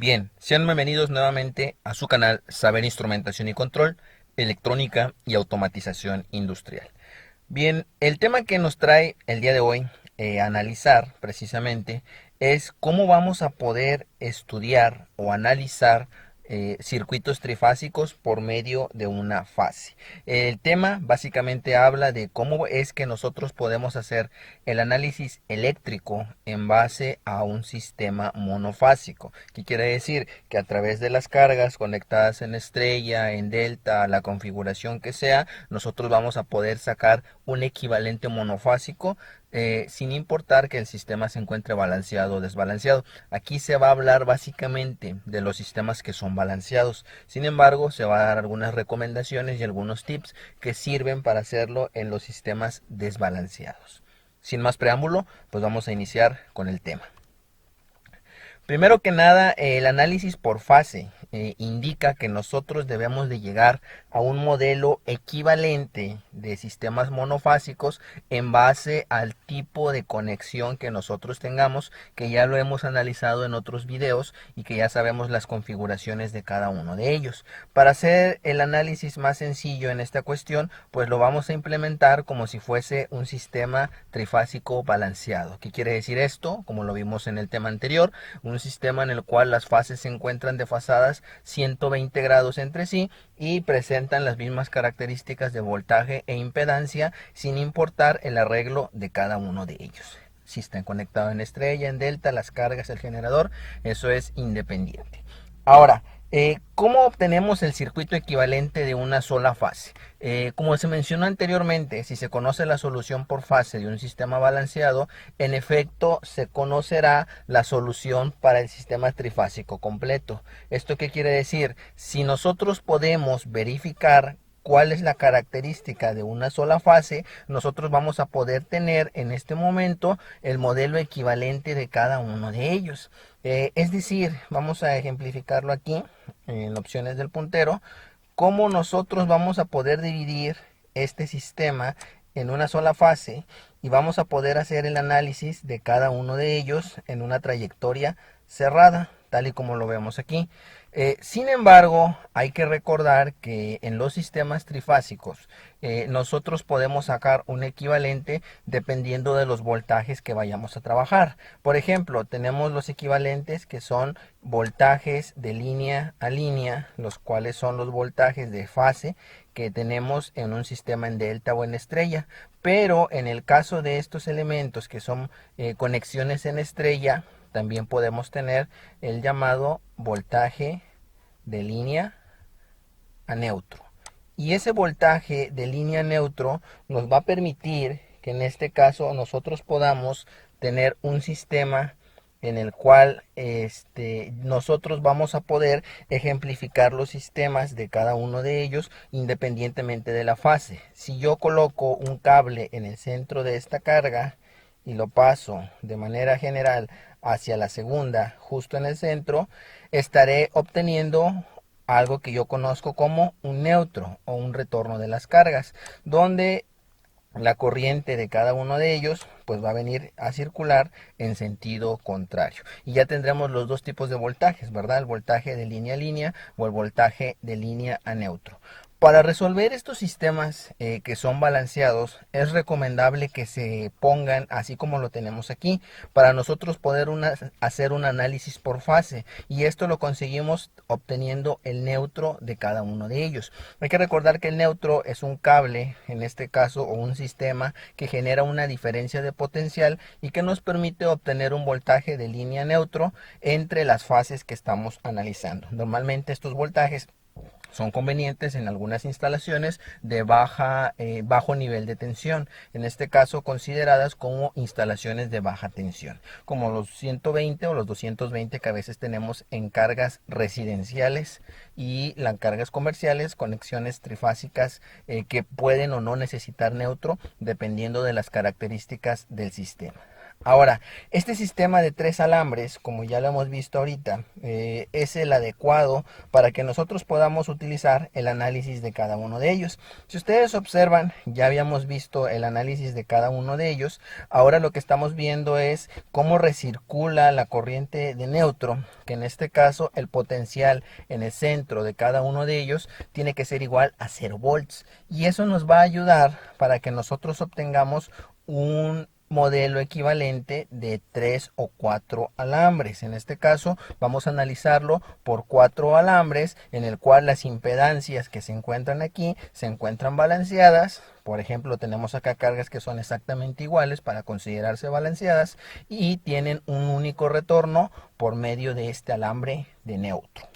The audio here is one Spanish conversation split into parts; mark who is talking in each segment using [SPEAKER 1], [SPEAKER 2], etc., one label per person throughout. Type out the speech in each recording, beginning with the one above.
[SPEAKER 1] Bien, sean bienvenidos nuevamente a su canal Saber Instrumentación y Control, Electrónica y Automatización Industrial. Bien, el tema que nos trae el día de hoy analizar precisamente es cómo vamos a poder estudiar o analizar circuitos trifásicos por medio de una fase. El tema básicamente habla de cómo es que nosotros podemos hacer el análisis eléctrico en base a un sistema monofásico. ¿Qué quiere decir? Que a través de las cargas conectadas en estrella, en delta, la configuración que sea, nosotros vamos a poder sacar un equivalente monofásico sin importar que el sistema se encuentre balanceado o desbalanceado. Aquí se va a hablar básicamente de los sistemas que son balanceados. Sin embargo, se va a dar algunas recomendaciones y algunos tips que sirven para hacerlo en los sistemas desbalanceados. Sin más preámbulo, pues vamos a iniciar con el tema. Primero que nada, el análisis por fase indica que nosotros debemos de llegar a un modelo equivalente de sistemas monofásicos en base al tipo de conexión que nosotros tengamos, que ya lo hemos analizado en otros videos y que ya sabemos las configuraciones de cada uno de ellos. Para hacer el análisis más sencillo en esta cuestión, pues lo vamos a implementar como si fuese un sistema trifásico balanceado. ¿Qué quiere decir esto? Como lo vimos en el tema anterior, un sistema en el cual las fases se encuentran desfasadas 120 grados entre sí y presentan las mismas características de voltaje e impedancia sin importar el arreglo de cada uno de ellos. Si están conectados en estrella, en delta, las cargas, el generador, eso es independiente. Ahora, ¿cómo obtenemos el circuito equivalente de una sola fase? Como se mencionó anteriormente, si se conoce la solución por fase de un sistema balanceado, en efecto se conocerá la solución para el sistema trifásico completo. ¿Esto qué quiere decir? Si nosotros podemos verificar cuál es la característica de una sola fase, nosotros vamos a poder tener en este momento el modelo equivalente de cada uno de ellos. Es decir, vamos a ejemplificarlo aquí en opciones del puntero, cómo nosotros vamos a poder dividir este sistema en una sola fase y vamos a poder hacer el análisis de cada uno de ellos en una trayectoria cerrada, tal y como lo vemos aquí. Sin embargo, hay que recordar que en los sistemas trifásicos nosotros podemos sacar un equivalente dependiendo de los voltajes que vayamos a trabajar. Por ejemplo, tenemos los equivalentes que son voltajes de línea a línea, los cuales son los voltajes de fase que tenemos en un sistema en delta o en estrella. Pero en el caso de estos elementos que son conexiones en estrella, también podemos tener el llamado voltaje de línea a neutro. Y ese voltaje de línea a neutro nos va a permitir que en este caso nosotros podamos tener un sistema en el cual nosotros vamos a poder ejemplificar los sistemas de cada uno de ellos independientemente de la fase. Si yo coloco un cable en el centro de esta carga y lo paso de manera general hacia la segunda justo en el centro, estaré obteniendo algo que yo conozco como un neutro o un retorno de las cargas, donde la corriente de cada uno de ellos pues va a venir a circular en sentido contrario y ya tendremos los dos tipos de voltajes, ¿verdad? El voltaje de línea a línea o el voltaje de línea a neutro. Para resolver estos sistemas que son balanceados, es recomendable que se pongan así como lo tenemos aquí, para nosotros poder hacer un análisis por fase. Y esto lo conseguimos obteniendo el neutro de cada uno de ellos. Hay que recordar que el neutro es un cable, en este caso, o un sistema que genera una diferencia de potencial y que nos permite obtener un voltaje de línea neutro entre las fases que estamos analizando. Normalmente estos voltajes son convenientes en algunas instalaciones de bajo nivel de tensión, en este caso consideradas como instalaciones de baja tensión, como los 120 o los 220 que a veces tenemos en cargas residenciales y las cargas comerciales, conexiones trifásicas que pueden o no necesitar neutro dependiendo de las características del sistema. Ahora, este sistema de 3 alambres, como ya lo hemos visto ahorita, es el adecuado para que nosotros podamos utilizar el análisis de cada uno de ellos. Si ustedes observan, ya habíamos visto el análisis de cada uno de ellos. Ahora lo que estamos viendo es cómo recircula la corriente de neutro, que en este caso el potencial en el centro de cada uno de ellos tiene que ser igual a 0 volts. Y eso nos va a ayudar para que nosotros obtengamos un modelo equivalente de 3 o 4 alambres. En este caso vamos a analizarlo por 4 alambres, en el cual las impedancias que se encuentran aquí se encuentran balanceadas. Por ejemplo, tenemos acá cargas que son exactamente iguales para considerarse balanceadas y tienen un único retorno por medio de este alambre de neutro.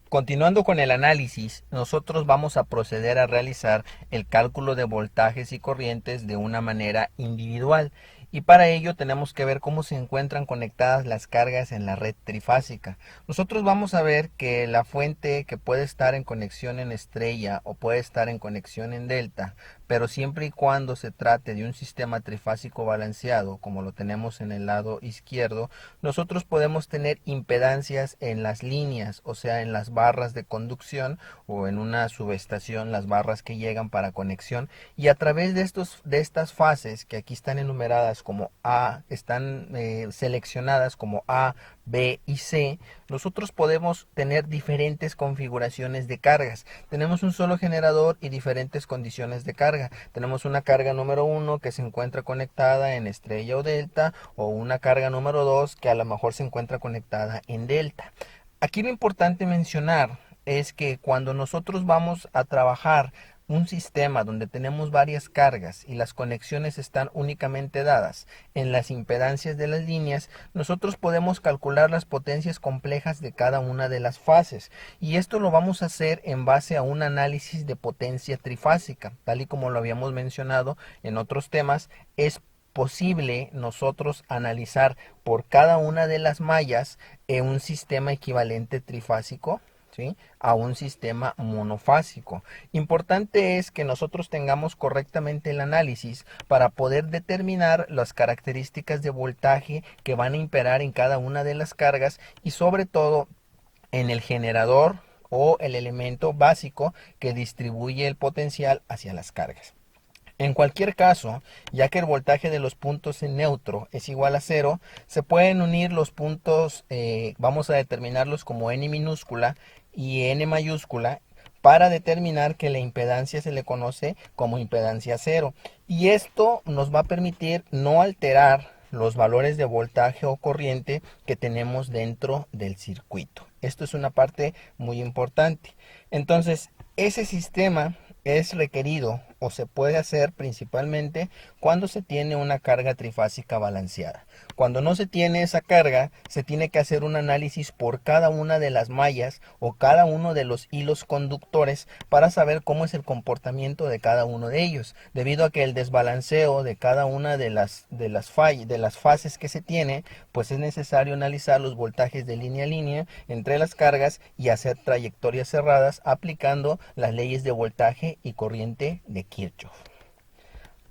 [SPEAKER 1] Continuando con el análisis, nosotros vamos a proceder a realizar el cálculo de voltajes y corrientes de una manera individual. Y para ello tenemos que ver cómo se encuentran conectadas las cargas en la red trifásica. Nosotros vamos a ver que la fuente que puede estar en conexión en estrella o puede estar en conexión en delta, pero siempre y cuando se trate de un sistema trifásico balanceado, como lo tenemos en el lado izquierdo, nosotros podemos tener impedancias en las líneas, o sea, en las barras de conducción o en una subestación, las barras que llegan para conexión, y a través de estas fases que aquí están enumeradas como A, están seleccionadas como A, B y C, nosotros podemos tener diferentes configuraciones de cargas. Tenemos un solo generador y diferentes condiciones de carga. Tenemos una carga número 1 que se encuentra conectada en estrella o delta, o una carga número 2 que a lo mejor se encuentra conectada en delta. Aquí lo importante mencionar es que cuando nosotros vamos a trabajar un sistema donde tenemos varias cargas y las conexiones están únicamente dadas en las impedancias de las líneas, nosotros podemos calcular las potencias complejas de cada una de las fases, y esto lo vamos a hacer en base a un análisis de potencia trifásica. Tal y como lo habíamos mencionado en otros temas, es posible nosotros analizar por cada una de las mallas un sistema equivalente trifásico, ¿sí?, a un sistema monofásico. Importante es que nosotros tengamos correctamente el análisis para poder determinar las características de voltaje que van a imperar en cada una de las cargas, y sobre todo en el generador o el elemento básico que distribuye el potencial hacia las cargas. En cualquier caso, ya que el voltaje de los puntos en neutro es igual a 0, se pueden unir los puntos, vamos a determinarlos como n minúscula y n mayúscula, para determinar que la impedancia se le conoce como impedancia 0. Y esto nos va a permitir no alterar los valores de voltaje o corriente que tenemos dentro del circuito. Esto es una parte muy importante. Entonces, ese sistema es requerido o se puede hacer principalmente cuando se tiene una carga trifásica balanceada. Cuando no se tiene esa carga, se tiene que hacer un análisis por cada una de las mallas o cada uno de los hilos conductores para saber cómo es el comportamiento de cada uno de ellos, debido a que el desbalanceo de cada una de las fases que se tiene, pues es necesario analizar los voltajes de línea a línea entre las cargas y hacer trayectorias cerradas aplicando las leyes de voltaje y corriente de Kirchhoff.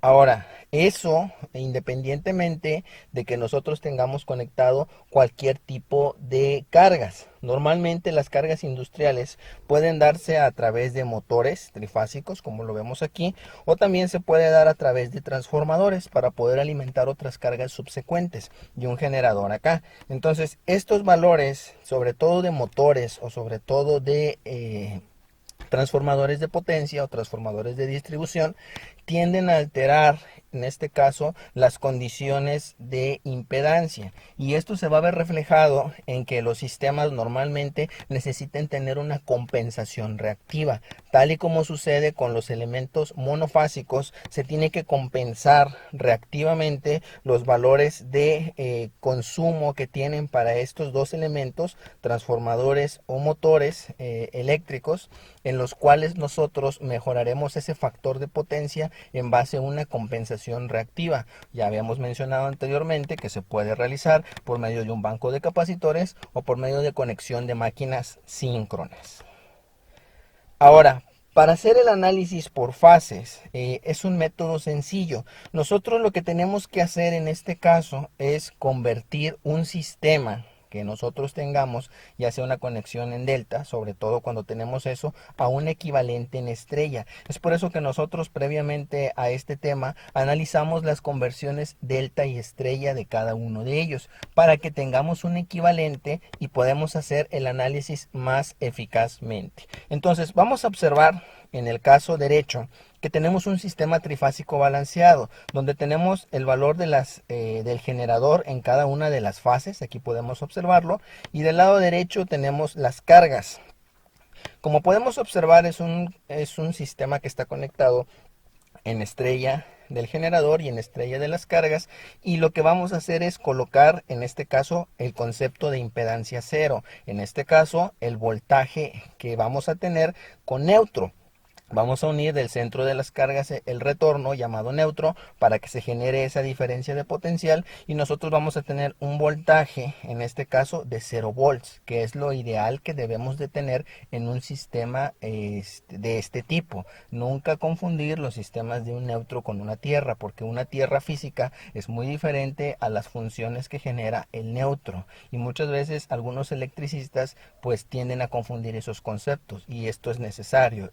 [SPEAKER 1] Ahora, eso independientemente de que nosotros tengamos conectado cualquier tipo de cargas. Normalmente las cargas industriales pueden darse a través de motores trifásicos, como lo vemos aquí, o también se puede dar a través de transformadores para poder alimentar otras cargas subsecuentes y un generador acá. Entonces, estos valores, sobre todo de motores o sobre todo de transformadores de potencia o transformadores de distribución, tienden a alterar, en este caso, las condiciones de impedancia, y esto se va a ver reflejado en que los sistemas normalmente necesiten tener una compensación reactiva. Tal y como sucede con los elementos monofásicos, se tiene que compensar reactivamente los valores de consumo que tienen para estos dos elementos, transformadores o motores eléctricos, en los cuales nosotros mejoraremos ese factor de potencia en base a una compensación reactiva. Ya habíamos mencionado anteriormente que se puede realizar por medio de un banco de capacitores o por medio de conexión de máquinas síncronas. Ahora, Para hacer el análisis por fases es un método sencillo. Nosotros lo que tenemos que hacer en este caso es convertir un sistema que nosotros tengamos, ya sea una conexión en delta, sobre todo cuando tenemos eso, a un equivalente en estrella. Es por eso que nosotros previamente a este tema analizamos las conversiones delta y estrella de cada uno de ellos, para que tengamos un equivalente y podemos hacer el análisis más eficazmente. Entonces vamos a observar en el caso derecho que tenemos un sistema trifásico balanceado, donde tenemos el valor de del generador en cada una de las fases, aquí podemos observarlo, y del lado derecho tenemos las cargas. Como podemos observar, es un sistema que está conectado en estrella del generador y en estrella de las cargas, y lo que vamos a hacer es colocar en este caso el concepto de impedancia cero, en este caso el voltaje que vamos a tener con neutro. Vamos a unir del centro de las cargas el retorno llamado neutro para que se genere esa diferencia de potencial, y nosotros vamos a tener un voltaje en este caso de 0 volts, que es lo ideal que debemos de tener en un sistema de este tipo. Nunca confundir los sistemas de un neutro con una tierra, porque una tierra física es muy diferente a las funciones que genera el neutro, y muchas veces algunos electricistas pues tienden a confundir esos conceptos, y esto es necesario.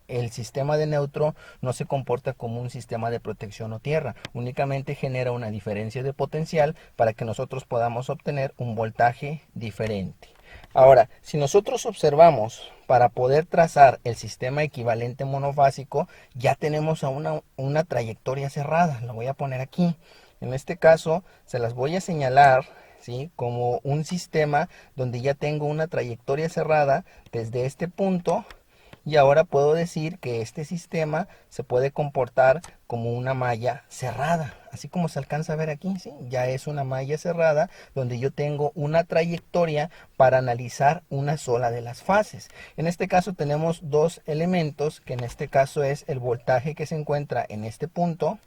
[SPEAKER 1] El sistema de neutro no se comporta como un sistema de protección o tierra, únicamente genera una diferencia de potencial para que nosotros podamos obtener un voltaje diferente. Ahora, si nosotros observamos, para poder trazar el sistema equivalente monofásico, ya tenemos a una trayectoria cerrada. La voy a poner aquí. En este caso, se las voy a señalar, ¿sí?, como un sistema donde ya tengo una trayectoria cerrada desde este punto. Y ahora puedo decir que este sistema se puede comportar como una malla cerrada, así como se alcanza a ver aquí, ¿sí? Ya es una malla cerrada donde yo tengo una trayectoria para analizar una sola de las fases. En este caso tenemos dos elementos, que en este caso es el voltaje que se encuentra en este punto.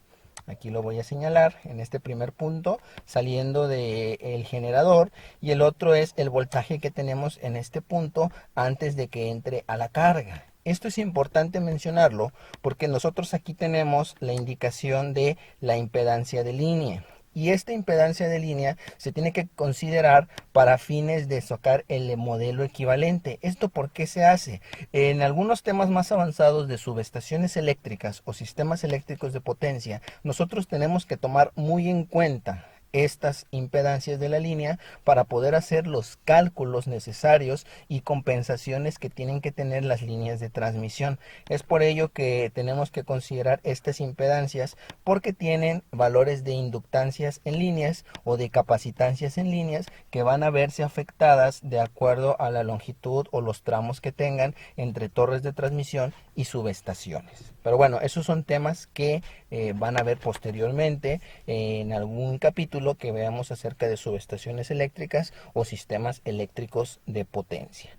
[SPEAKER 1] Aquí lo voy a señalar en este primer punto saliendo del generador, y el otro es el voltaje que tenemos en este punto antes de que entre a la carga. Esto es importante mencionarlo porque nosotros aquí tenemos la indicación de la impedancia de línea. Y esta impedancia de línea se tiene que considerar para fines de sacar el modelo equivalente. ¿Esto por qué se hace? En algunos temas más avanzados de subestaciones eléctricas o sistemas eléctricos de potencia, nosotros tenemos que tomar muy en cuenta estas impedancias de la línea para poder hacer los cálculos necesarios y compensaciones que tienen que tener las líneas de transmisión. Es por ello que tenemos que considerar estas impedancias, porque tienen valores de inductancias en líneas o de capacitancias en líneas que van a verse afectadas de acuerdo a la longitud o los tramos que tengan entre torres de transmisión y subestaciones. Pero bueno, esos son temas que van a ver posteriormente en algún capítulo que veamos acerca de subestaciones eléctricas o sistemas eléctricos de potencia.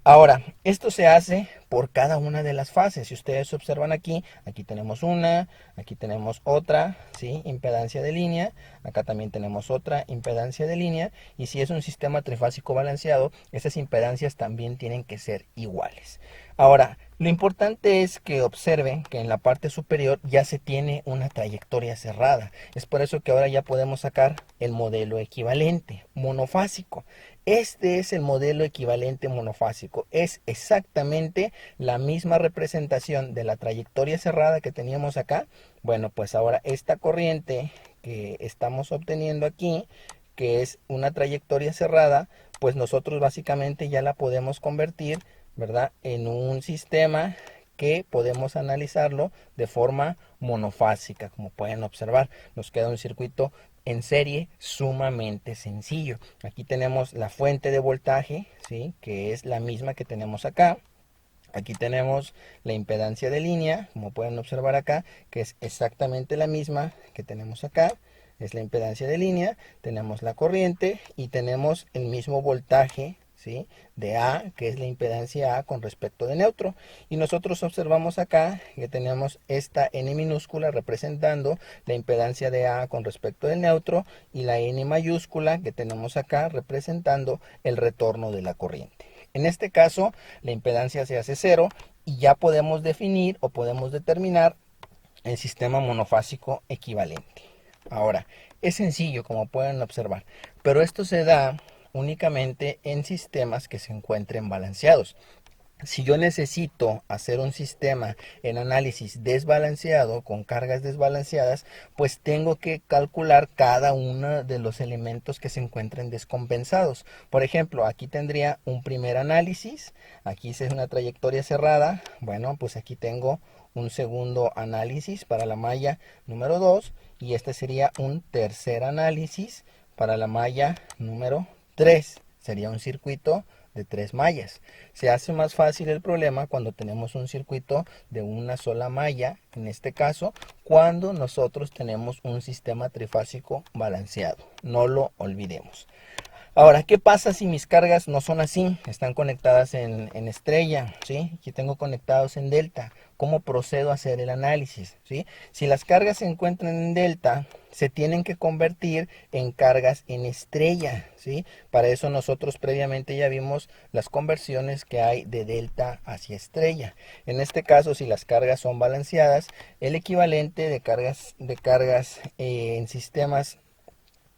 [SPEAKER 1] Ahora, esto se hace por cada una de las fases. Si ustedes observan aquí, aquí tenemos una, aquí tenemos otra, ¿sí?, impedancia de línea, acá también tenemos otra impedancia de línea, y si es un sistema trifásico balanceado, esas impedancias también tienen que ser iguales. Ahora, lo importante es que observen que en la parte superior ya se tiene una trayectoria cerrada. Es por eso que ahora ya podemos sacar el modelo equivalente monofásico. Este es el modelo equivalente monofásico. Es exactamente la misma representación de la trayectoria cerrada que teníamos acá. Bueno, pues ahora esta corriente que estamos obteniendo aquí, que es una trayectoria cerrada, pues nosotros básicamente ya la podemos convertir, ¿verdad?, en un sistema que podemos analizarlo de forma monofásica. Como pueden observar, nos queda un circuito en serie sumamente sencillo. Aquí tenemos la fuente de voltaje, ¿sí?, que es la misma que tenemos acá. Aquí tenemos la impedancia de línea, como pueden observar acá, que es exactamente la misma que tenemos acá. Es la impedancia de línea, tenemos la corriente y tenemos el mismo voltaje, ¿sí?, de A, que es la impedancia A con respecto de neutro. Y nosotros observamos acá que tenemos esta N minúscula representando la impedancia de A con respecto del neutro, y la N mayúscula que tenemos acá representando el retorno de la corriente. En este caso, la impedancia se hace cero y ya podemos definir o podemos determinar el sistema monofásico equivalente. Ahora, es sencillo como pueden observar, pero esto se da únicamente en sistemas que se encuentren balanceados. Si yo necesito hacer un sistema en análisis desbalanceado, con cargas desbalanceadas, pues tengo que calcular cada uno de los elementos que se encuentren descompensados. Por ejemplo, aquí tendría un primer análisis, aquí es una trayectoria cerrada, bueno, pues aquí tengo un segundo análisis para la malla número 2 y este sería un tercer análisis para la malla número 3. Sería un circuito de 3 mallas. Se hace más fácil el problema cuando tenemos un circuito de una sola malla, en este caso, cuando nosotros tenemos un sistema trifásico balanceado. No lo olvidemos. Ahora, ¿qué pasa si mis cargas no son así? Están conectadas en estrella, ¿sí? Aquí tengo conectados en delta. ¿Cómo procedo a hacer el análisis? ¿Sí? Si las cargas se encuentran en delta, se tienen que convertir en cargas en estrella, ¿sí? Para eso nosotros previamente ya vimos las conversiones que hay de delta hacia estrella. En este caso, si las cargas son balanceadas, el equivalente de cargas en sistemas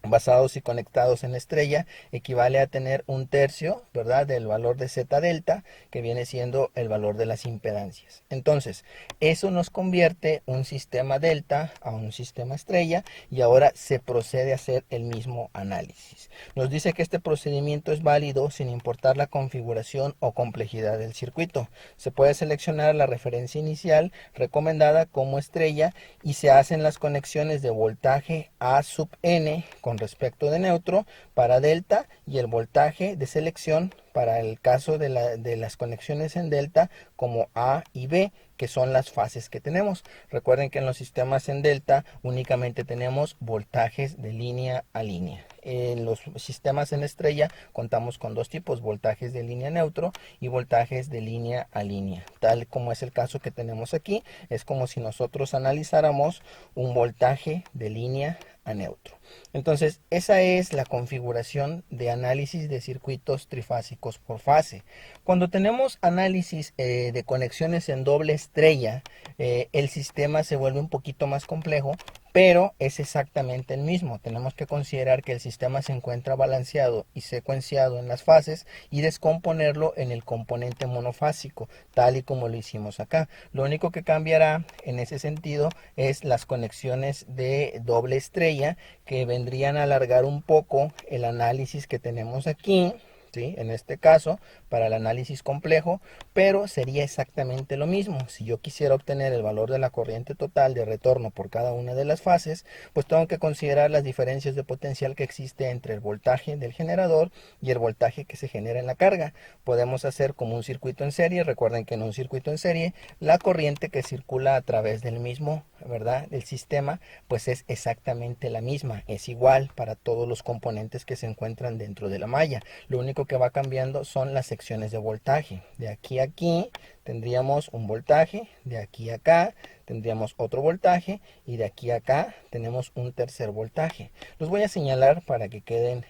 [SPEAKER 1] basados y conectados en estrella equivale a tener un tercio, ¿verdad?, del valor de Z delta, que viene siendo el valor de las impedancias. Entonces, eso nos convierte un sistema delta a un sistema estrella y ahora se procede a hacer el mismo análisis. Nos dice que este procedimiento es válido sin importar la configuración o complejidad del circuito. Se puede seleccionar la referencia inicial recomendada como estrella y se hacen las conexiones de voltaje A sub n con respecto de neutro para delta y el voltaje de selección para el caso de las conexiones en delta como A y B, que son las fases que tenemos. Recuerden que en los sistemas en delta únicamente tenemos voltajes de línea a línea. En los sistemas en estrella contamos con dos tipos, voltajes de línea neutro y voltajes de línea a línea. Tal como es el caso que tenemos aquí, es como si nosotros analizáramos un voltaje de línea a neutro. Entonces, esa es la configuración de análisis de circuitos trifásicos por fase. Cuando tenemos análisis de conexiones en doble estrella, el sistema se vuelve un poquito más complejo, pero es exactamente el mismo. Tenemos que considerar que el sistema se encuentra balanceado y secuenciado en las fases y descomponerlo en el componente monofásico, tal y como lo hicimos acá. Lo único que cambiará en ese sentido es las conexiones de doble estrella, que vendrían a alargar un poco el análisis que tenemos aquí, ¿sí?, en este caso, para el análisis complejo, pero sería exactamente lo mismo. Si yo quisiera obtener el valor de la corriente total de retorno por cada una de las fases, pues tengo que considerar las diferencias de potencial que existe entre el voltaje del generador y el voltaje que se genera en la carga. Podemos hacer como un circuito en serie. Recuerden que en un circuito en serie, la corriente que circula a través del mismo, ¿verdad?, el sistema, pues es exactamente la misma, es igual para todos los componentes que se encuentran dentro de la malla. Lo único que va cambiando son las secciones de voltaje. De aquí a aquí tendríamos un voltaje, de aquí a acá tendríamos otro voltaje y de aquí a acá tenemos un tercer voltaje. Los voy a señalar para que queden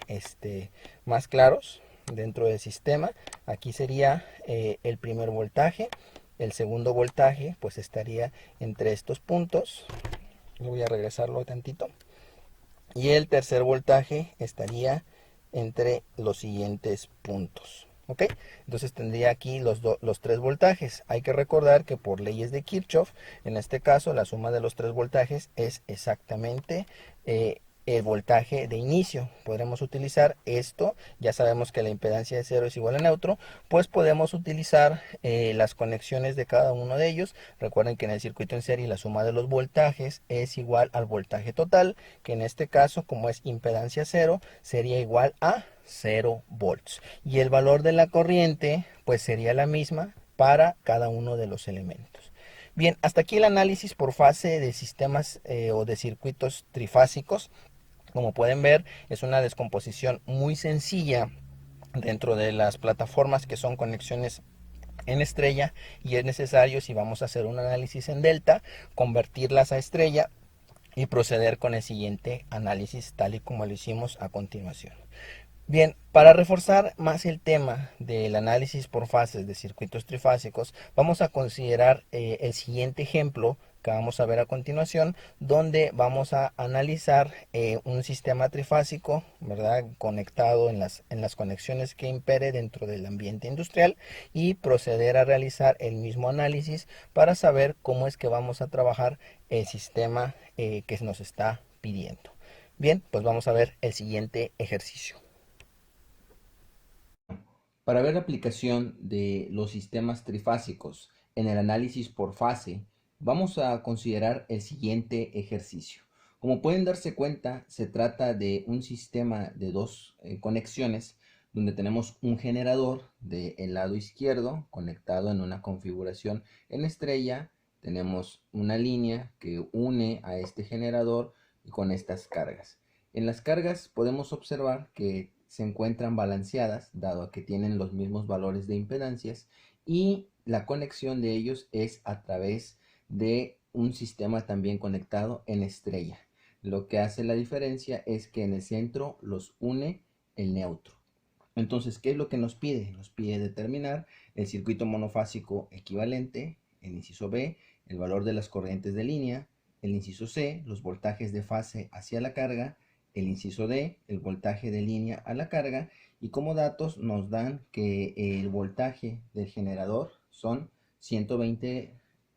[SPEAKER 1] más claros dentro del sistema. Aquí sería el primer voltaje. El segundo voltaje pues estaría entre estos puntos. Voy a regresarlo tantito. Y el tercer voltaje estaría entre los siguientes puntos. ¿Ok? Entonces tendría aquí los 3 voltajes. Hay que recordar que por leyes de Kirchhoff, en este caso la suma de los 3 voltajes es exactamente el voltaje de inicio. Podremos utilizar esto, ya sabemos que la impedancia de 0 es igual a neutro, pues podemos utilizar las conexiones de cada uno de ellos. Recuerden que en el circuito en serie la suma de los voltajes es igual al voltaje total, que en este caso, como es impedancia 0, sería igual a 0 volts. Y el valor de la corriente pues sería la misma para cada uno de los elementos. Bien, hasta aquí el análisis por fase de sistemas o de circuitos trifásicos. Como pueden ver, es una descomposición muy sencilla dentro de las plataformas que son conexiones en estrella, y es necesario, si vamos a hacer un análisis en delta, convertirlas a estrella y proceder con el siguiente análisis tal y como lo hicimos a continuación. Bien, para reforzar más el tema del análisis por fases de circuitos trifásicos, vamos a considerar el siguiente ejemplo que vamos a ver a continuación, donde vamos a analizar un sistema trifásico, ¿verdad? Conectado en las conexiones que impere dentro del ambiente industrial y proceder a realizar el mismo análisis para saber cómo es que vamos a trabajar el sistema que nos está pidiendo. Bien, pues vamos a ver el siguiente ejercicio. Para ver la aplicación de los sistemas trifásicos en el análisis por fase, vamos a considerar el siguiente ejercicio. Como pueden darse cuenta, se trata de un sistema de dos conexiones donde tenemos un generador del lado izquierdo conectado en una configuración en estrella. Tenemos una línea que une a este generador con estas cargas. En las cargas podemos observar que se encuentran balanceadas, dado que tienen los mismos valores de impedancias, y la conexión de ellos es a través de un sistema también conectado en estrella. Lo que hace la diferencia es que en el centro los une el neutro. Entonces, ¿qué es lo que nos pide? Nos pide determinar el circuito monofásico equivalente, el inciso B, el valor de las corrientes de línea, el inciso C, los voltajes de fase hacia la carga, el inciso D, el voltaje de línea a la carga, y como datos nos dan que el voltaje del generador son 120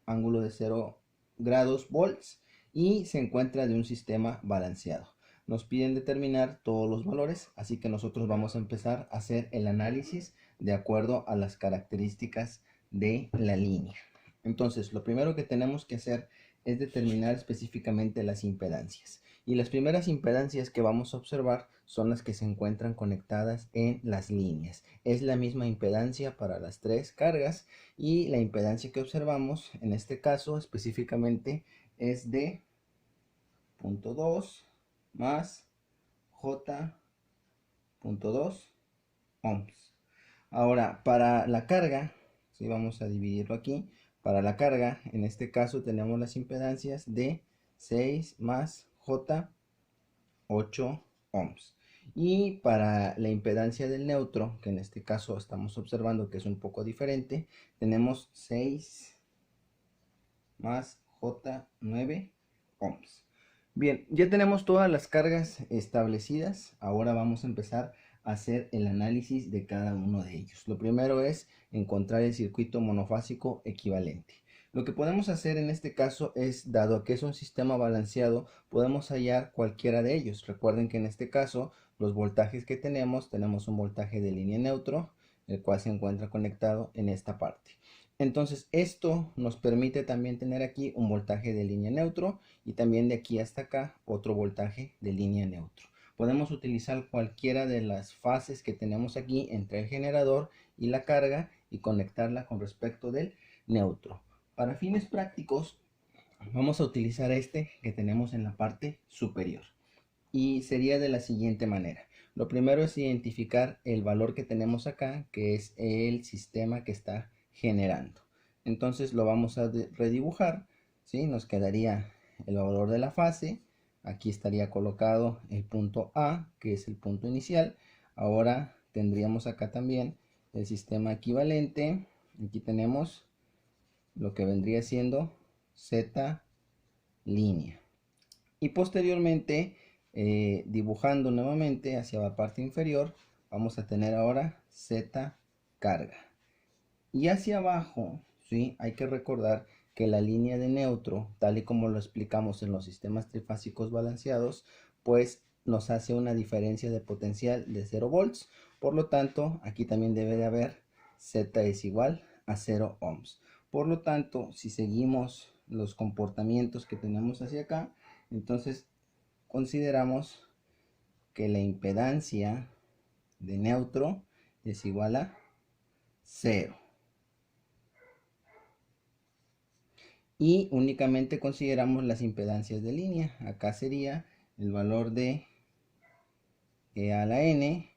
[SPEAKER 1] ángulo de 0 grados volts y se encuentra de un sistema balanceado. Nos piden determinar todos los valores, así que nosotros vamos a empezar a hacer el análisis de acuerdo a las características de la línea. Entonces, lo primero que tenemos que hacer es determinar específicamente las impedancias. Y las primeras impedancias que vamos a observar son las que se encuentran conectadas en las líneas. Es la misma impedancia para las tres cargas y la impedancia que observamos en este caso específicamente es de 0.2 más J.2 ohms. Ahora, para la carga, si vamos a dividirlo aquí, para la carga, en este caso tenemos las impedancias de 6 más J 8 ohms. Y para la impedancia del neutro, que en este caso estamos observando que es un poco diferente, tenemos 6 más J9 ohms. Bien, ya tenemos todas las cargas establecidas. Ahora vamos a empezar a hacer el análisis de cada uno de ellos. Lo primero es encontrar el circuito monofásico equivalente. Lo que podemos hacer en este caso es, dado que es un sistema balanceado, podemos hallar cualquiera de ellos. Recuerden que en este caso los voltajes que tenemos un voltaje de línea neutro, el cual se encuentra conectado en esta parte. Entonces esto nos permite también tener aquí un voltaje de línea neutro y también de aquí hasta acá otro voltaje de línea neutro. Podemos utilizar cualquiera de las fases que tenemos aquí entre el generador y la carga y conectarla con respecto del neutro. Para fines prácticos vamos a utilizar este que tenemos en la parte superior y sería de la siguiente manera. Lo primero es identificar el valor que tenemos acá, que es el sistema que está generando. Entonces lo vamos a redibujar, ¿sí? Nos quedaría el valor de la fase. Aquí estaría colocado el punto A, que es el punto inicial. Ahora tendríamos acá también el sistema equivalente. Aquí tenemos lo que vendría siendo Z línea. Y posteriormente, dibujando nuevamente hacia la parte inferior, vamos a tener ahora Z carga. Y hacia abajo, ¿sí? Hay que recordar que la línea de neutro, tal y como lo explicamos en los sistemas trifásicos balanceados, pues nos hace una diferencia de potencial de 0 volts. Por lo tanto, aquí también debe de haber Z es igual a 0 ohms. Por lo tanto, si seguimos los comportamientos que tenemos hacia acá, entonces consideramos que la impedancia de neutro es igual a 0. Y únicamente consideramos las impedancias de línea. Acá sería el valor de E a la N.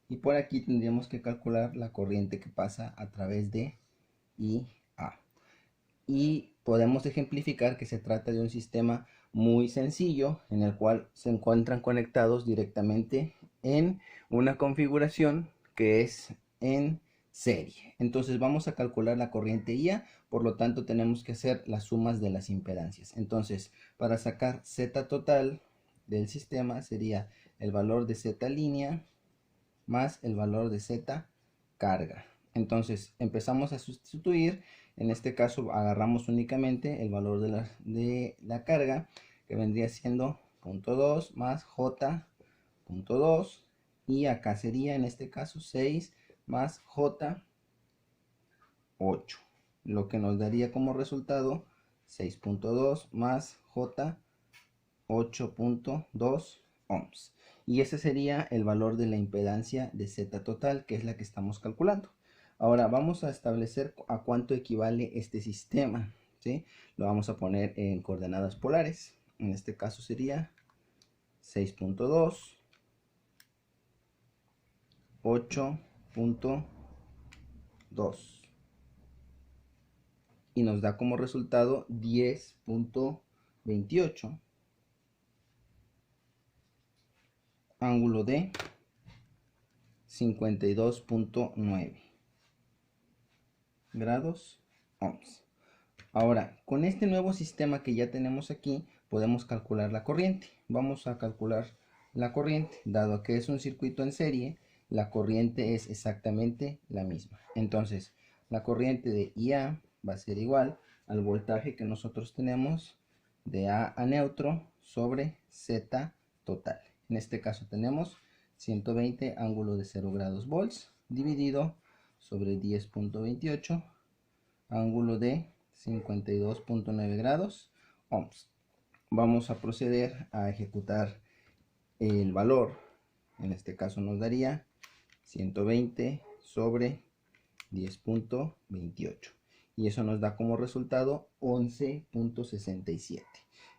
[SPEAKER 1] Y por aquí tendríamos que calcular la corriente que pasa a través de IA. Y podemos ejemplificar que se trata de un sistema muy sencillo en el cual se encuentran conectados directamente
[SPEAKER 2] en una configuración que es en serie. Entonces vamos a calcular la corriente IA, por lo tanto tenemos que hacer las sumas de las impedancias. Entonces, para sacar Z total del sistema sería el valor de Z línea más el valor de Z carga. Entonces empezamos a sustituir. En este caso agarramos únicamente el valor de la carga, que vendría siendo 0.2 más J.2, y acá sería en este caso 6 más J8, lo que nos daría como resultado 6.2 más J 8.2 ohms. Y ese sería el valor de la impedancia de Z total, que es la que estamos calculando. Ahora vamos a establecer a cuánto equivale este sistema, ¿sí? Lo vamos a poner en coordenadas polares. En este caso sería 6.2, 8.2. Y nos da como resultado 10.28 ángulo de 52.9 grados ohms. Ahora, con este nuevo sistema que ya tenemos aquí, podemos calcular la corriente. Vamos a calcular la corriente. Dado que es un circuito en serie, la corriente es exactamente la misma. Entonces, la corriente de IA va a ser igual al voltaje que nosotros tenemos de A a neutro sobre Z total. En este caso tenemos 120 ángulo de 0 grados volts dividido sobre 10.28 ángulo de 52.9 grados ohms. Vamos a proceder a ejecutar el valor. En este caso nos daría 120 sobre 10.28, y eso nos da como resultado 11.67.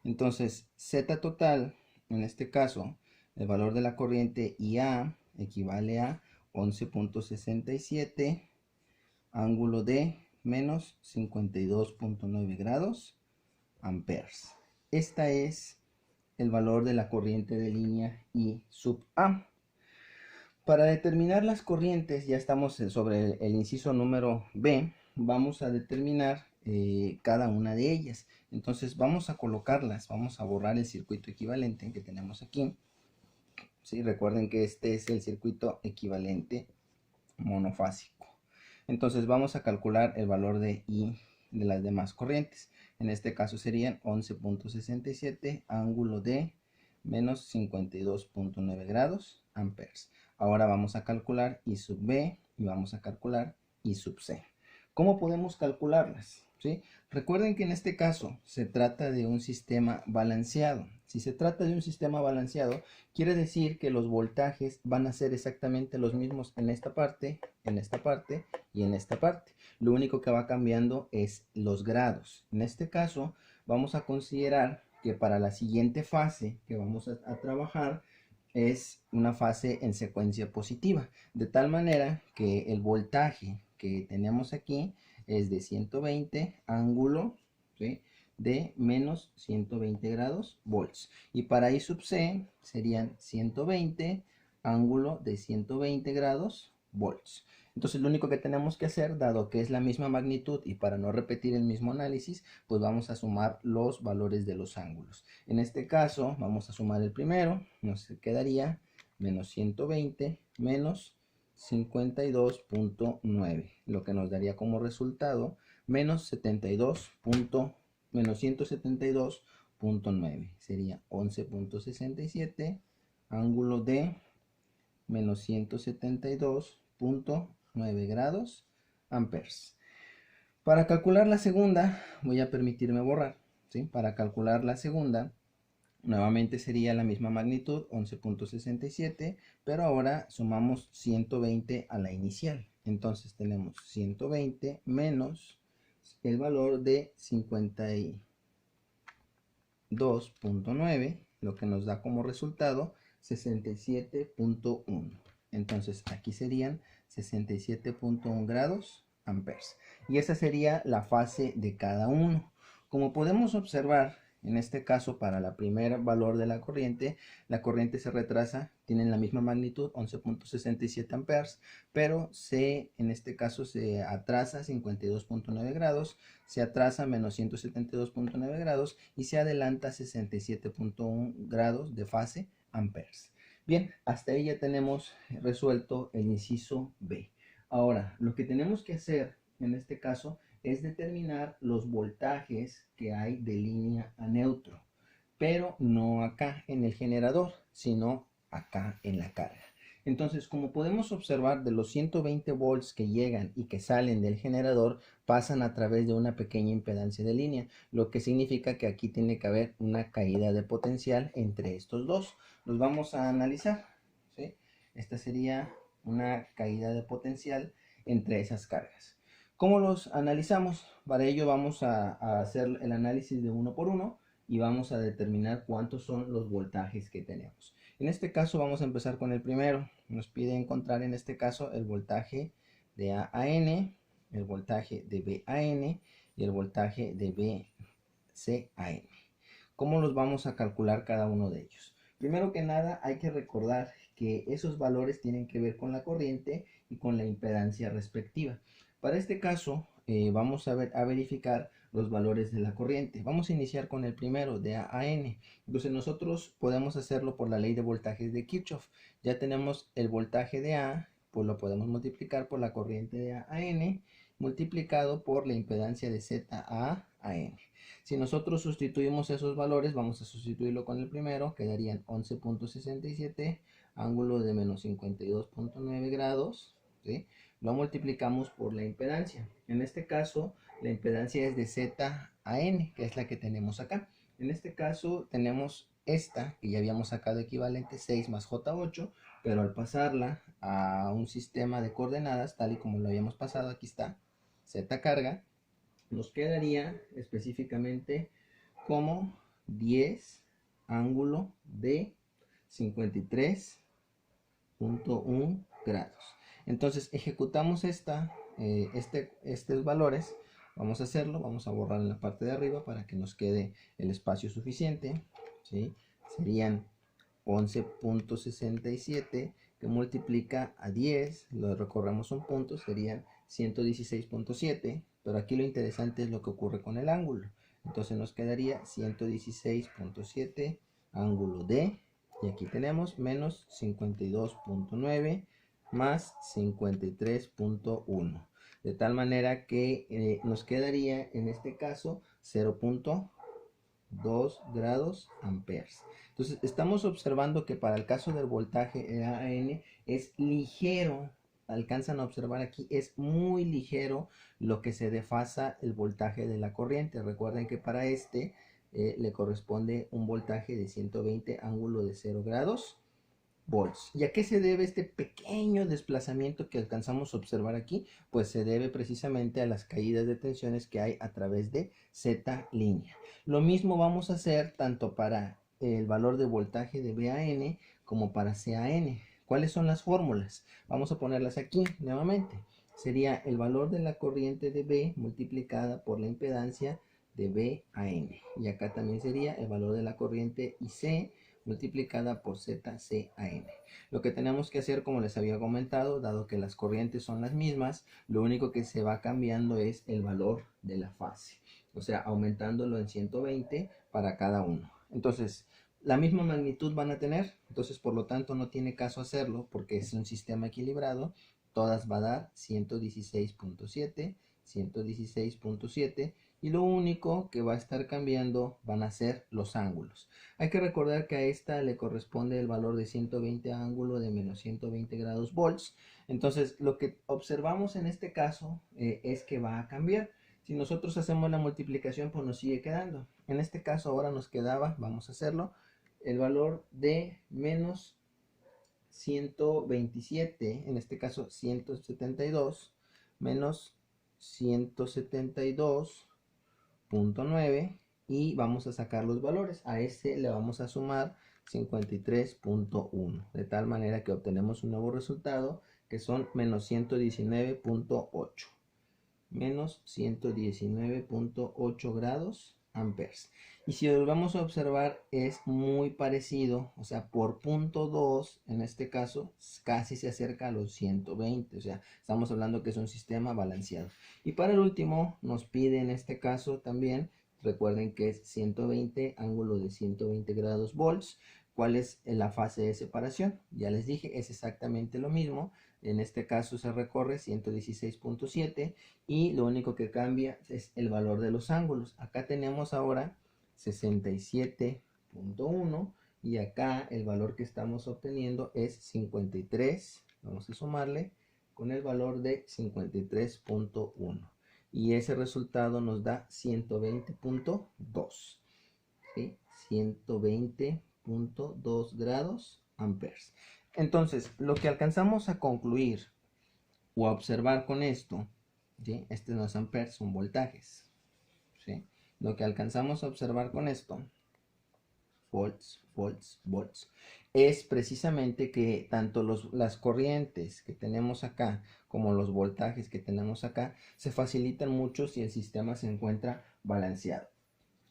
[SPEAKER 2] Entonces Z total, en este caso el valor de la corriente IA equivale a 11.67 ángulo de menos 52.9 grados amperes. Esta es el valor de la corriente de línea I sub A. Para determinar las corrientes, ya estamos sobre el inciso número B, vamos a determinar cada una de ellas. Entonces vamos a colocarlas, vamos a borrar el circuito equivalente que tenemos aquí. ¿Sí? Recuerden que este es el circuito equivalente monofásico. Entonces vamos a calcular el valor de I de las demás corrientes. En este caso serían 11.67 ángulo de menos 52.9 grados amperes. Ahora vamos a calcular I sub B y vamos a calcular I sub C. ¿Cómo podemos calcularlas? ¿Sí? Recuerden que en este caso se trata de un sistema balanceado. Si se trata de un sistema balanceado, quiere decir que los voltajes van a ser exactamente los mismos en esta parte, en esta parte y en esta parte. Lo único que va cambiando es los grados. En este caso, vamos a considerar que para la siguiente fase que vamos a trabajar es una fase en secuencia positiva, de tal manera que el voltaje que tenemos aquí es de 120 ángulo, ¿sí?, de menos 120 grados volts, y para I sub C serían 120 ángulo de 120 grados volts. Entonces lo único que tenemos que hacer, dado que es la misma magnitud y para no repetir el mismo análisis, pues vamos a sumar los valores de los ángulos. En este caso vamos a sumar el primero, nos quedaría menos 120 menos 52.9, lo que nos daría como resultado menos 172.9, sería 11.67 ángulo de menos 172.9 grados amperes. Para calcular la segunda, voy a permitirme borrar, ¿sí? Para calcular la segunda, nuevamente sería la misma magnitud, 11.67, pero ahora sumamos 120 a la inicial. Entonces tenemos 120 menos el valor de 52.9, lo que nos da como resultado 67.1. Entonces aquí serían 67.1 grados amperes. Y esa sería la fase de cada uno. Como podemos observar, En este caso, para la primera valor de la corriente se retrasa, tienen la misma magnitud, 11.67 amperes, pero en este caso se atrasa 52.9 grados, se atrasa menos 172.9 grados y se adelanta 67.1 grados de fase amperes. Bien, hasta ahí ya tenemos resuelto el inciso B. Ahora, lo que tenemos que hacer en este caso es determinar los voltajes que hay de línea a neutro, pero no acá en el generador, sino acá en la carga. Entonces, como podemos observar, de los 120 volts que llegan y que salen del generador, pasan a través de una pequeña impedancia de línea, lo que significa que aquí tiene que haber una caída de potencial entre estos dos. Los vamos a analizar, ¿sí? Esta sería una caída de potencial entre esas cargas. ¿Cómo los analizamos? Para ello vamos a hacer el análisis de uno por uno y vamos a determinar cuántos son los voltajes que tenemos. En este caso vamos a empezar con el primero. Nos pide encontrar en este caso el voltaje de A a N, el voltaje de B a N y el voltaje de B C a N. ¿Cómo los vamos a calcular cada uno de ellos? Primero que nada hay que recordar que esos valores tienen que ver con la corriente y con la impedancia respectiva. Para este caso vamos a verificar los valores de la corriente. Vamos a iniciar con el primero, de A a N. Entonces nosotros podemos hacerlo por la ley de voltajes de Kirchhoff. Ya tenemos el voltaje de A, pues lo podemos multiplicar por la corriente de A a N, multiplicado por la impedancia de Z a N. Si nosotros sustituimos esos valores, vamos a sustituirlo con el primero, quedarían 11.67, ángulo de menos 52.9 grados, ¿sí? Lo multiplicamos por la impedancia. En este caso, la impedancia es de Z a N, que es la que tenemos acá. En este caso, tenemos esta, que ya habíamos sacado equivalente, 6 más J8, pero al pasarla a un sistema de coordenadas, tal y como lo habíamos pasado, aquí está, Z carga, nos quedaría específicamente como 10 ángulo de 53.1 grados. Entonces ejecutamos estos valores. Vamos a hacerlo, vamos a borrar en la parte de arriba para que nos quede el espacio suficiente, ¿sí? Serían 11.67 que multiplica a 10, lo recorremos un punto, serían 116.7, pero aquí lo interesante es lo que ocurre con el ángulo. Entonces nos quedaría 116.7 ángulo D, y aquí tenemos menos 52.9 más 53.1, de tal manera que nos quedaría en este caso 0.2 grados amperes. Entonces estamos observando que para el caso del voltaje AN es ligero, alcanzan a observar aquí, es muy ligero lo que se desfasa el voltaje de la corriente. Recuerden que para le corresponde un voltaje de 120 ángulo de 0 grados volts. ¿Y a qué se debe este pequeño desplazamiento que alcanzamos a observar aquí? Pues se debe precisamente a las caídas de tensiones que hay a través de Z línea. Lo mismo vamos a hacer tanto para el valor de voltaje de BAN como para CAN. ¿Cuáles son las fórmulas? Vamos a ponerlas aquí nuevamente. Sería el valor de la corriente de B multiplicada por la impedancia de BAN. Y acá también sería el valor de la corriente IC multiplicada por ZCAN. Lo que tenemos que hacer, como les había comentado, dado que las corrientes son las mismas, lo único que se va cambiando es el valor de la fase, o sea, aumentándolo en 120 para cada uno. Entonces, la misma magnitud van a tener, entonces por lo tanto no tiene caso hacerlo porque es un sistema equilibrado. Todas va a dar 116.7, 116.7, y lo único que va a estar cambiando van a ser los ángulos. Hay que recordar que a esta le corresponde el valor de 120 ángulo de menos 120 grados volts. Entonces lo que observamos en este caso es que va a cambiar. Si nosotros hacemos la multiplicación, pues nos sigue quedando. En este caso ahora nos quedaba, vamos a hacerlo, el valor de menos 127, en este caso 172, menos 172.9, y vamos a sacar los valores. A este le vamos a sumar 53.1, de tal manera que obtenemos un nuevo resultado que son menos 119.8, menos 119.8 grados amperes. Y si lo vamos a observar es muy parecido, o sea, por punto 2 en este caso casi se acerca a los 120, o sea, estamos hablando que es un sistema balanceado. Y para el último nos pide en este caso también, recuerden que es 120, ángulo de 120 grados volts. ¿Cuál es la fase de separación? Ya les dije, es exactamente lo mismo. En este caso se recorre 116.7 y lo único que cambia es el valor de los ángulos. Acá tenemos ahora 67.1 y acá el valor que estamos obteniendo es 53. Vamos a sumarle con el valor de 53.1 y ese resultado nos da 120.2, ¿sí? 120.2 grados amperes. Entonces, lo que alcanzamos a concluir o a observar con esto, ¿sí? Este no es amperes, son voltajes, ¿sí? Lo que alcanzamos a observar con esto, volts, volts, volts, es precisamente que tanto las corrientes que tenemos acá como los voltajes que tenemos acá se facilitan mucho si el sistema se encuentra balanceado.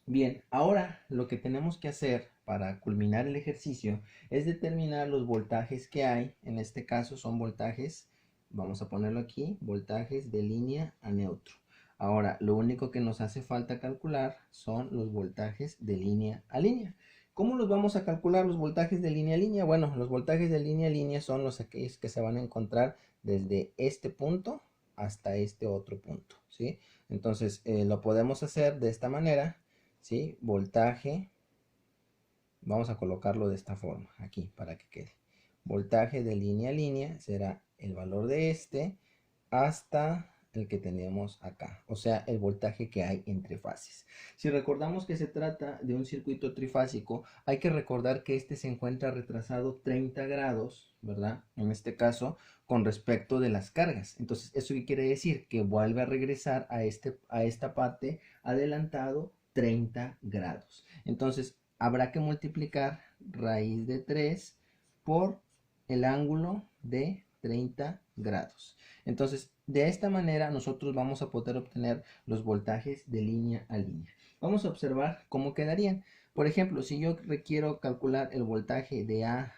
[SPEAKER 2] Bien, ahora lo que tenemos que hacer para culminar el ejercicio es determinar los voltajes que hay. En este caso son voltajes, vamos a ponerlo aquí, voltajes de línea a neutro. Ahora, lo único que nos hace falta calcular son los voltajes de línea a línea. ¿Cómo los vamos a calcular los voltajes de línea a línea? Bueno, los voltajes de línea a línea son los aquellos que se van a encontrar desde este punto hasta este otro punto, ¿sí? Entonces, lo podemos hacer de esta manera. ¿Sí? Voltaje, vamos a colocarlo de esta forma, aquí, para que quede. Voltaje de línea a línea será el valor de este hasta el que tenemos acá, o sea, el voltaje que hay entre fases. Si recordamos que se trata de un circuito trifásico, hay que recordar que este se encuentra retrasado 30 grados, ¿verdad? En este caso, con respecto de las cargas. Entonces, ¿eso qué quiere decir? Que vuelve a regresar a esta parte adelantado 30 grados. Entonces, habrá que multiplicar raíz de 3 por el ángulo de 30 grados. Entonces, de esta manera nosotros vamos a poder obtener los voltajes de línea a línea. Vamos a observar cómo quedarían. Por ejemplo, si yo requiero calcular el voltaje de A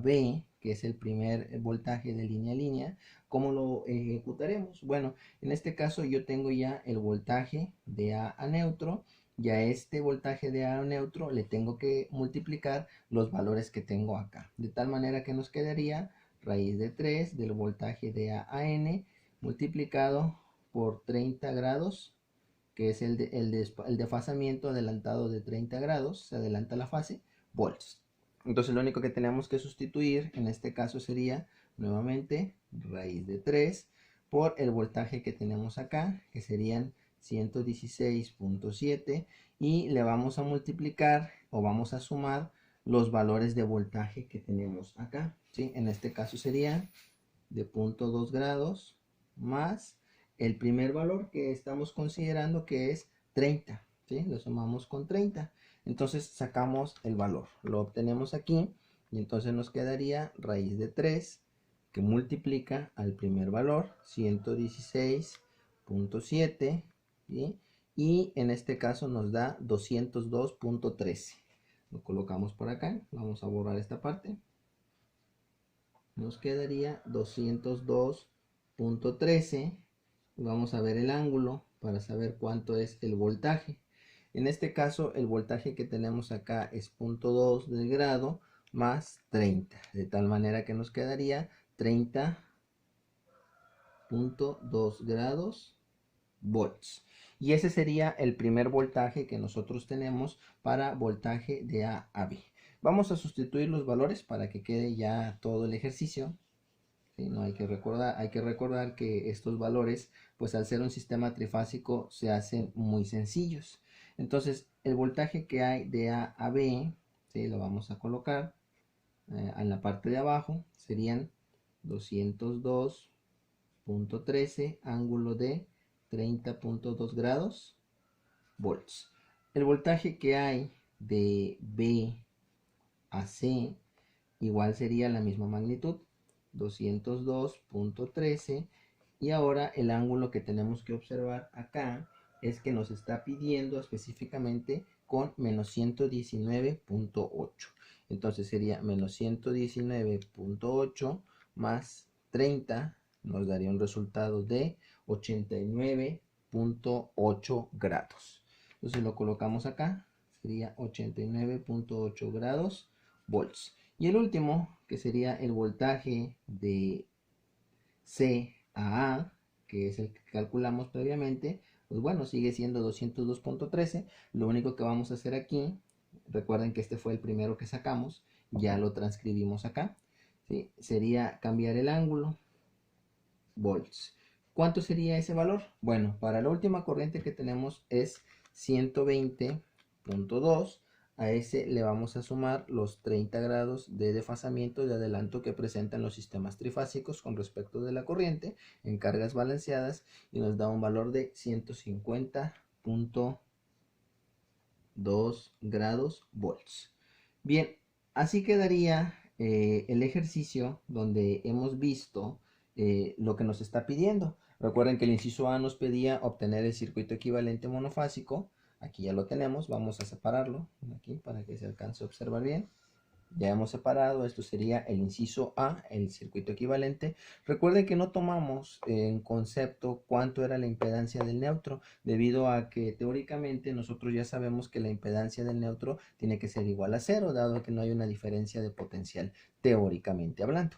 [SPEAKER 2] B, que es el primer voltaje de línea a línea, ¿cómo lo ejecutaremos? Bueno, en este caso yo tengo ya el voltaje de A neutro. Ya este voltaje de A neutro le tengo que multiplicar los valores que tengo acá. De tal manera que nos quedaría raíz de 3 del voltaje de A a N multiplicado por 30 grados, que es el desfasamiento adelantado de 30 grados, se adelanta la fase, volts. Entonces lo único que tenemos que sustituir en este caso sería nuevamente raíz de 3 por el voltaje que tenemos acá, que serían 116.7, y le vamos a multiplicar o vamos a sumar los valores de voltaje que tenemos acá, ¿sí? En este caso sería de 0.2 grados más el primer valor que estamos considerando, que es 30, ¿sí? Lo sumamos con 30. Entonces sacamos el valor, lo obtenemos aquí y entonces nos quedaría raíz de 3 que multiplica al primer valor 116.7, ¿sí? Y en este caso nos da 202.13. Lo colocamos por acá, vamos a borrar esta parte. Nos quedaría 202.13 y vamos a ver el ángulo para saber cuánto es el voltaje. En este caso el voltaje que tenemos acá es 0.2 del grado más 30, de tal manera que nos quedaría 30.2 grados volts. Y ese sería el primer voltaje que nosotros tenemos para voltaje de A a B. Vamos a sustituir los valores para que quede ya todo el ejercicio. ¿Sí? No hay que recordar que estos valores, pues al ser un sistema trifásico, se hacen muy sencillos. Entonces, el voltaje que hay de A a B, ¿sí? Lo vamos a colocar en la parte de abajo, serían 202.13, ángulo de 30.2 grados volts. El voltaje que hay de B a C igual sería la misma magnitud, 202.13, y ahora el ángulo que tenemos que observar acá es que nos está pidiendo específicamente con menos 119.8. Entonces sería menos 119.8 más 30 nos daría un resultado de 89.8 grados. Entonces lo colocamos acá, sería 89.8 grados volts. Y el último, que sería el voltaje de C a A, que es el que calculamos previamente, pues bueno, sigue siendo 202.13. Lo único que vamos a hacer aquí, recuerden que este fue el primero que sacamos, ya lo transcribimos acá, ¿sí? Sería cambiar el ángulo, volts. ¿Cuánto sería ese valor? Bueno, para la última corriente que tenemos es 120.2. A ese le vamos a sumar los 30 grados de desfasamiento de adelanto que presentan los sistemas trifásicos con respecto de la corriente en cargas balanceadas y nos da un valor de 150.2 grados volts. Bien, así quedaría el ejercicio donde hemos visto lo que nos está pidiendo. Recuerden que el inciso A nos pedía obtener el circuito equivalente monofásico. Aquí ya lo tenemos, vamos a separarlo aquí para que se alcance a observar bien. Ya hemos separado, esto sería el inciso A, el circuito equivalente. Recuerden que no tomamos en concepto cuánto era la impedancia del neutro, debido a que teóricamente nosotros ya sabemos que la impedancia del neutro tiene que ser igual a cero, dado que no hay una diferencia de potencial teóricamente hablando.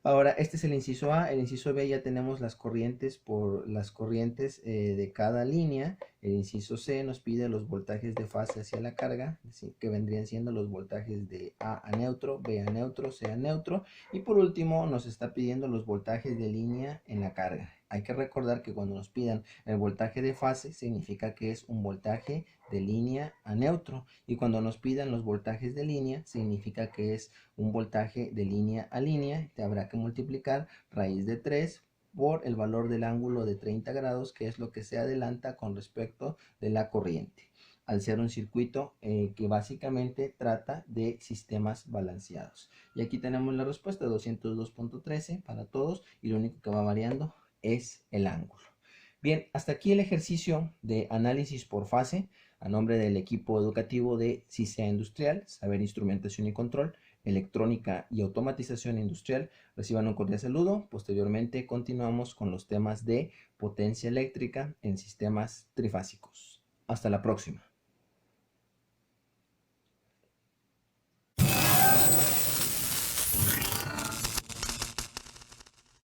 [SPEAKER 2] Ahora, este es el inciso A. El inciso B ya tenemos las corrientes por las corrientes de cada línea. El inciso C nos pide los voltajes de fase hacia la carga, que vendrían siendo los voltajes de A a neutro, B a neutro, C a neutro. Y por último nos está pidiendo los voltajes de línea en la carga. Hay que recordar que cuando nos pidan el voltaje de fase significa que es un voltaje de línea a neutro. Y cuando nos pidan los voltajes de línea significa que es un voltaje de línea a línea. Te habrá que multiplicar raíz de 3 por el valor del ángulo de 30 grados, que es lo que se adelanta con respecto de la corriente, al ser un circuito que básicamente trata de sistemas balanceados. Y aquí tenemos la respuesta, 202.13 para todos, y lo único que va variando es el ángulo. Bien, hasta aquí el ejercicio de análisis por fase a nombre del equipo educativo de CISEA Industrial, Saber Instrumentación y Control, Electrónica y Automatización Industrial. Reciban un cordial saludo. Posteriormente continuamos con los temas de potencia eléctrica en sistemas trifásicos. Hasta la próxima.